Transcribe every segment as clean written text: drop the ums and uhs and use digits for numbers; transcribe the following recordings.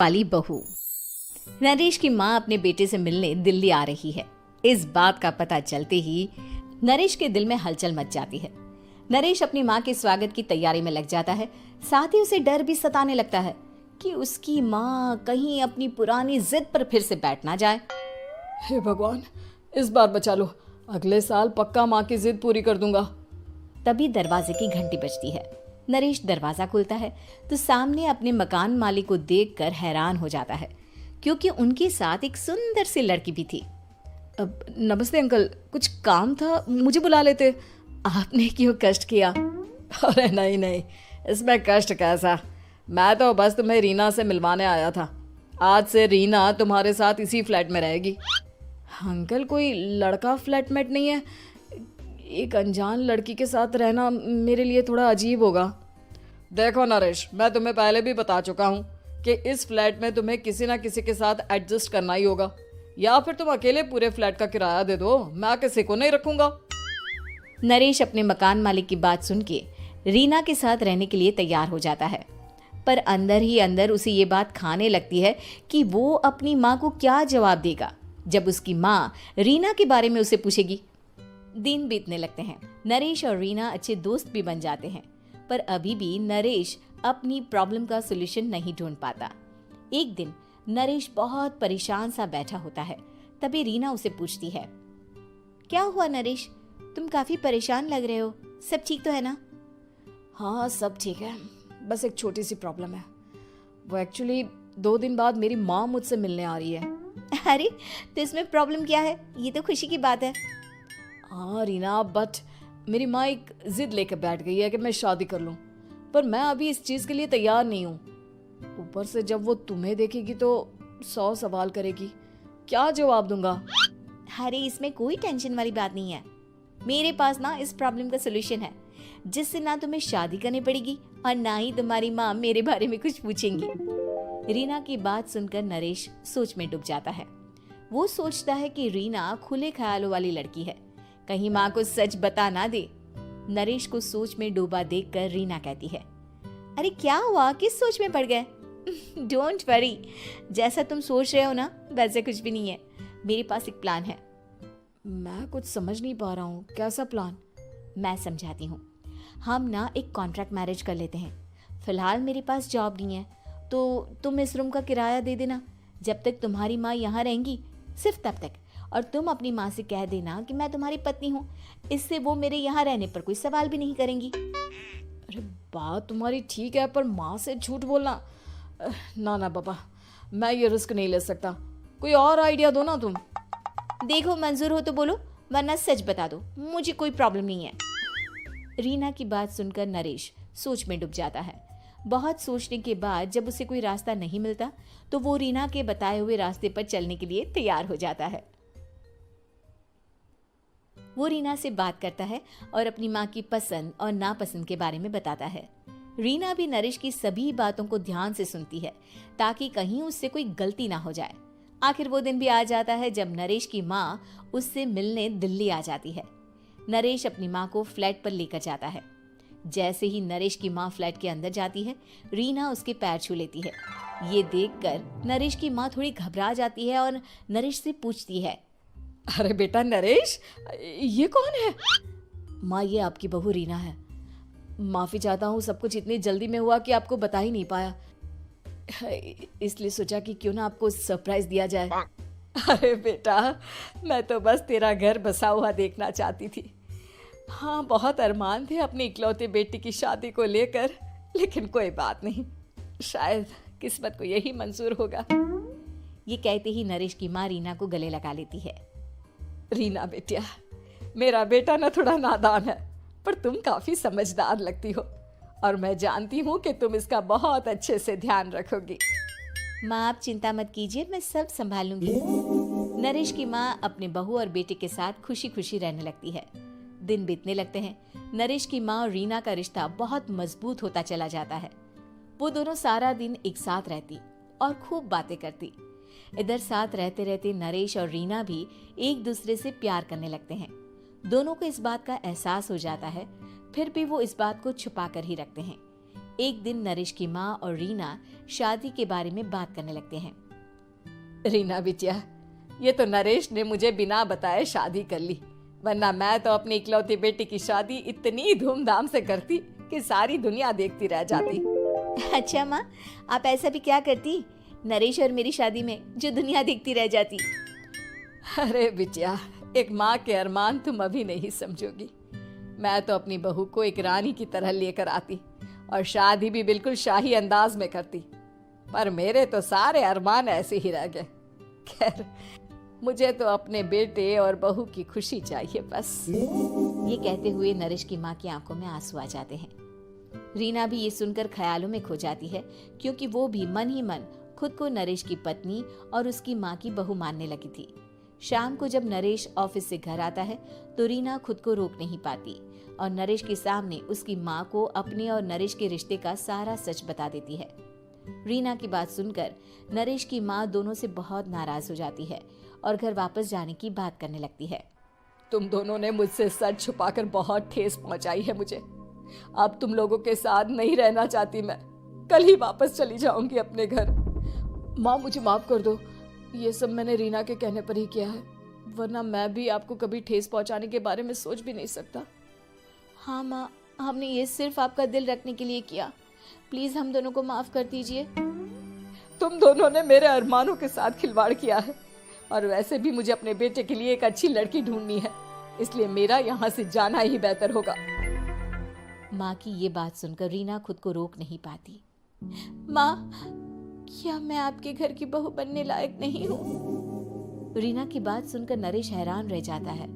वाली बहू। नरेश की माँ अपने बेटे से मिलने दिल्ली आ रही है। इस बात का पता चलते ही नरेश के दिल में हलचल मच जाती है। नरेश अपनी माँ के स्वागत की तैयारी में लग जाता है। साथ ही उसे डर भी सताने लगता है कि उसकी माँ कहीं अपनी पुरानी जिद पर फिर से बैठ ना जाए। हे भगवान, इस बार बचा लो। अगले साल पक्का माँ की जिद पूरी कर दूंगा। तभी दरवाजे की घंटी बजती है। नरेश दरवाजा खोलता है तो सामने अपने मकान मालिक को देखकर हैरान हो जाता है, क्योंकि उनके साथ एक सुंदर सी लड़की भी थी। अब नमस्ते अंकल, कुछ काम था, मुझे बुला लेते। आपने क्यों कष्ट किया? अरे नहीं नहीं, इसमें कष्ट कैसा। मैं तो बस तुम्हें रीना से मिलवाने आया था। आज से रीना तुम्हारे साथ इसी फ्लैट में रहेगी। अंकल, कोई लड़का फ्लैटमेट नहीं है? एक अनजान लड़की के साथ रहना मेरे लिए थोड़ा अजीब होगा। देखो नरेश, मैं तुम्हें पहले भी बता चुका हूँ कि इस फ्लैट में तुम्हें किसी ना किसी के साथ एडजस्ट करना ही होगा, या फिर तुम अकेले पूरे फ्लैट का किराया दे दो, मैं किसी को नहीं रखूंगा। नरेश अपने मकान मालिक की बात सुन के रीना के साथ रहने के लिए तैयार हो जाता है, पर अंदर ही अंदर उसे ये बात खाने लगती है कि वो अपनी माँ को क्या जवाब देगा जब उसकी माँ रीना के बारे में उसे पूछेगी। दिन बीतने लगते हैं। नरेश और रीना अच्छे दोस्त भी बन जाते हैं, पर अभी भी नरेश अपनी प्रॉब्लम का सॉल्यूशन नहीं ढूंढ पाता। एक दिन नरेश बहुत परेशान सा बैठा होता है। तभी रीना उसे पूछती है, क्या हुआ नरेश, तुम काफी परेशान लग रहे हो, सब ठीक तो है ना? हाँ, सब ठीक है, बस एक छोटी सी प्रॉब्लम है। वो एक्चुअली 2 दिन बाद मेरी माँ मुझसे मिलने आ रही है। अरे, तो इसमें प्रॉब्लम क्या है? ये तो खुशी की बात है। हाँ रीना, बट मेरी माँ एक जिद लेकर बैठ गई है कि मैं शादी कर लूँ, पर मैं अभी इस चीज़ के लिए तैयार नहीं हूँ। ऊपर से जब वो तुम्हें देखेगी तो 100 सवाल करेगी, क्या जवाब दूंगा? अरे, इसमें कोई टेंशन वाली बात नहीं है। मेरे पास ना इस प्रॉब्लम का सलूशन है, जिससे ना तुम्हें शादी करनी पड़ेगी और ना ही तुम्हारी माँ मेरे बारे में कुछ पूछेंगी। रीना की बात सुनकर नरेश सोच में डूब जाता है। वो सोचता है कि रीना खुले ख्यालों वाली लड़की है, कहीं माँ को सच बता ना दे। नरेश को सोच में डूबा देखकर रीना कहती है, अरे क्या हुआ, किस सोच में पड़ गए? डोंट वरी, जैसा तुम सोच रहे हो ना वैसे कुछ भी नहीं है। मेरे पास एक प्लान है। मैं कुछ समझ नहीं पा रहा हूँ, कैसा प्लान? मैं समझाती हूँ। हम ना एक कॉन्ट्रैक्ट मैरिज कर लेते हैं। फिलहाल मेरे पास जॉब नहीं है, तो तुम इस रूम का किराया दे देना जब तक तुम्हारी माँ यहाँ रहेंगी, सिर्फ तब तक। और तुम अपनी माँ से कह देना कि मैं तुम्हारी पत्नी हूँ, इससे वो मेरे यहाँ रहने पर कोई सवाल भी नहीं करेंगी। अरे बात तुम्हारी ठीक है, पर माँ से झूठ बोलना, ना ना बाबा, मैं ये रिस्क नहीं ले सकता। कोई और आइडिया दो ना तुम। देखो, मंजूर हो तो बोलो, वरना सच बता दो, मुझे कोई प्रॉब्लम नहीं है। रीना की बात सुनकर नरेश सोच में डूब जाता है। बहुत सोचने के बाद जब उसे कोई रास्ता नहीं मिलता तो वो रीना के बताए हुए रास्ते पर चलने के लिए तैयार हो जाता है। वो रीना से बात करता है और अपनी माँ की पसंद और नापसंद के बारे में बताता है। रीना भी नरेश की सभी बातों को ध्यान से सुनती है, ताकि कहीं उससे कोई गलती ना हो जाए। आखिर वो दिन भी आ जाता है जब नरेश की माँ उससे मिलने दिल्ली आ जाती है। नरेश अपनी माँ को फ्लैट पर लेकर जाता है। जैसे ही नरेश की माँ फ्लैट के अंदर जाती है, रीना उसके पैर छू लेती है। ये देखकर नरेश की माँ थोड़ी घबरा जाती है और नरेश से पूछती है, अरे बेटा नरेश, ये कौन है? माँ, ये आपकी बहू रीना है। माफ़ी चाहता हूँ, सब कुछ इतनी जल्दी में हुआ कि आपको बता ही नहीं पाया, इसलिए सोचा कि क्यों ना आपको सरप्राइज दिया जाए। अरे बेटा, मैं तो बस तेरा घर बसा हुआ देखना चाहती थी। हाँ, बहुत अरमान थे अपनी इकलौते बेटी की शादी को लेकर, लेकिन कोई बात नहीं, शायद किस्मत को यही मंजूर होगा। ये कहते ही नरेश की माँ रीना को गले लगा लेती है। रीना बेटिया, मेरा बेटा ना थोड़ा नादान है, पर तुम काफी समझदार लगती हो, और मैं जानती हूँ कि तुम इसका बहुत अच्छे से ध्यान रखोगी। माँ, आप चिंता मत कीजिए, मैं सब संभाल लूंगी। नरेश की माँ अपने बहू और बेटे के साथ खुशी खुशी रहने लगती है। दिन बीतने लगते हैं। नरेश की माँ और रीना का रिश्ता बहुत मजबूत होता चला जाता है। वो दोनों सारा दिन एक साथ रहती और खूब बातें करती। इधर साथ रहते रहते नरेश और रीना भी एक दूसरे से प्यार करने लगते हैं। दोनों को इस बात का एहसास हो जाता है, फिर भी वो इस बात को छुपा कर ही रखते हैं। एक दिन नरेश की माँ और रीना शादी के बारे में बात करने लगते हैं। रीना बिटिया, ये तो नरेश ने मुझे बिना बताए शादी कर ली, वरना मैं तो अपनी इकलौती बेटी की शादी इतनी धूमधाम से करती कि सारी दुनिया देखती रह जाती। अच्छा माँ, आप ऐसा भी क्या करती नरेश और मेरी शादी में जो दुनिया देखती रह जाती? अरे बिटिया, एक माँ के अरमान तुम अभी नहीं समझोगी। मैं तो अपनी बहू को एक रानी की तरह लेकर आती और शादी भी बिल्कुल शाही अंदाज में करती, पर मेरे तो सारे अरमान ऐसे ही रह गए। खैर, मुझे तो अपने बेटे और बहू की खुशी चाहिए बस। ये कहते हुए नरेश की माँ की आंखों में आंसू आ जाते हैं। रीना भी ये सुनकर ख्यालों में खो जाती है, क्योंकि वो भी मन ही मन खुद को नरेश की पत्नी और उसकी माँ की बहू मानने लगी थी। शाम को जब नरेश ऑफिस से घर आता है तो रीना खुद को रोक नहीं पाती और नरेश के सामने उसकी माँ को अपने और नरेश के रिश्ते का सारा सच बता देती है। रीना की बात सुनकर नरेश की माँ दोनों से बहुत नाराज हो जाती है और घर वापस जाने की बात करने लगती है। तुम दोनों ने मुझसे सच छुपाकर बहुत ठेस पहुंचाई है मुझे। अब तुम लोगों के साथ नहीं रहना चाहती मैं, कल ही वापस चली जाऊंगी अपने घर। माँ, मुझे माफ कर दो, ये सब मैंने रीना के कहने पर ही किया है, वरना मैं भी आपको कभी ठेस पहुंचाने के बारे में सोच भी नहीं सकता। हाँ माँ, हमने ये सिर्फ आपका दिल रखने के लिए किया, प्लीज हम दोनों को माफ कर दीजिए। तुम दोनों ने मेरे अरमानों के साथ खिलवाड़ किया है, और वैसे भी मुझे अपने बेटे के लिए एक अच्छी लड़की ढूंढनी है, इसलिए मेरा यहाँ से जाना ही बेहतर होगा। माँ की ये बात सुनकर रीना खुद को रोक नहीं पाती। माँ, क्या मैं आपके घर की बहू बनने लायक नहीं हूँ? रीना की बात सुनकर नरेश हैरान रह जाता है।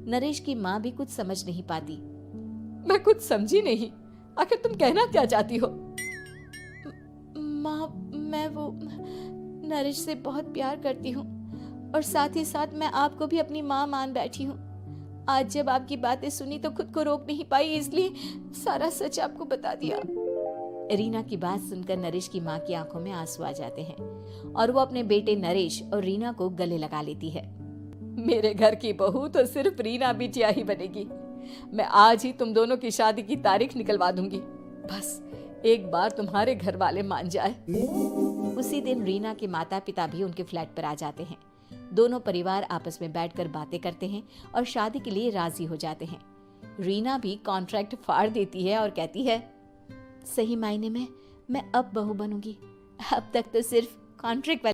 नरेश की माँ भी कुछ समझ नहीं पाती। मैं कुछ समझी नहीं, आखिर तुम कहना क्या चाहती हो? माँ, मैं वो नरेश से बहुत प्यार करती हूँ और साथ ही साथ मैं आपको भी अपनी माँ मान बैठी हूँ। आज जब आपकी बातें सुनी तो खुद को रोक नहीं पाई, इसलिए सारा सच आपको बता दिया। रीना की बात सुनकर नरेश की माँ की आंखों में आंसू आ जाते हैं और वो अपने बेटे नरेश और रीना को गले लगा लेती है। मेरे घर की बहू तो सिर्फ रीना बिटिया ही बनेगी। मैं आज ही तुम दोनों की शादी की तारीख निकलवा दूंगी, बस एक बार तुम्हारे घर वाले मान जाए। उसी दिन रीना के माता पिता भी उनके फ्लैट पर आ जाते हैं। दोनों परिवार आपस में बैठकर बातें करते हैं और शादी के लिए राजी हो जाते हैं। रीना भी कॉन्ट्रैक्ट फाड़ देती है और कहती है, सही मायने में मैं अब बहू बनूंगी, अब तक तो सिर्फ कॉन्ट्रैक्ट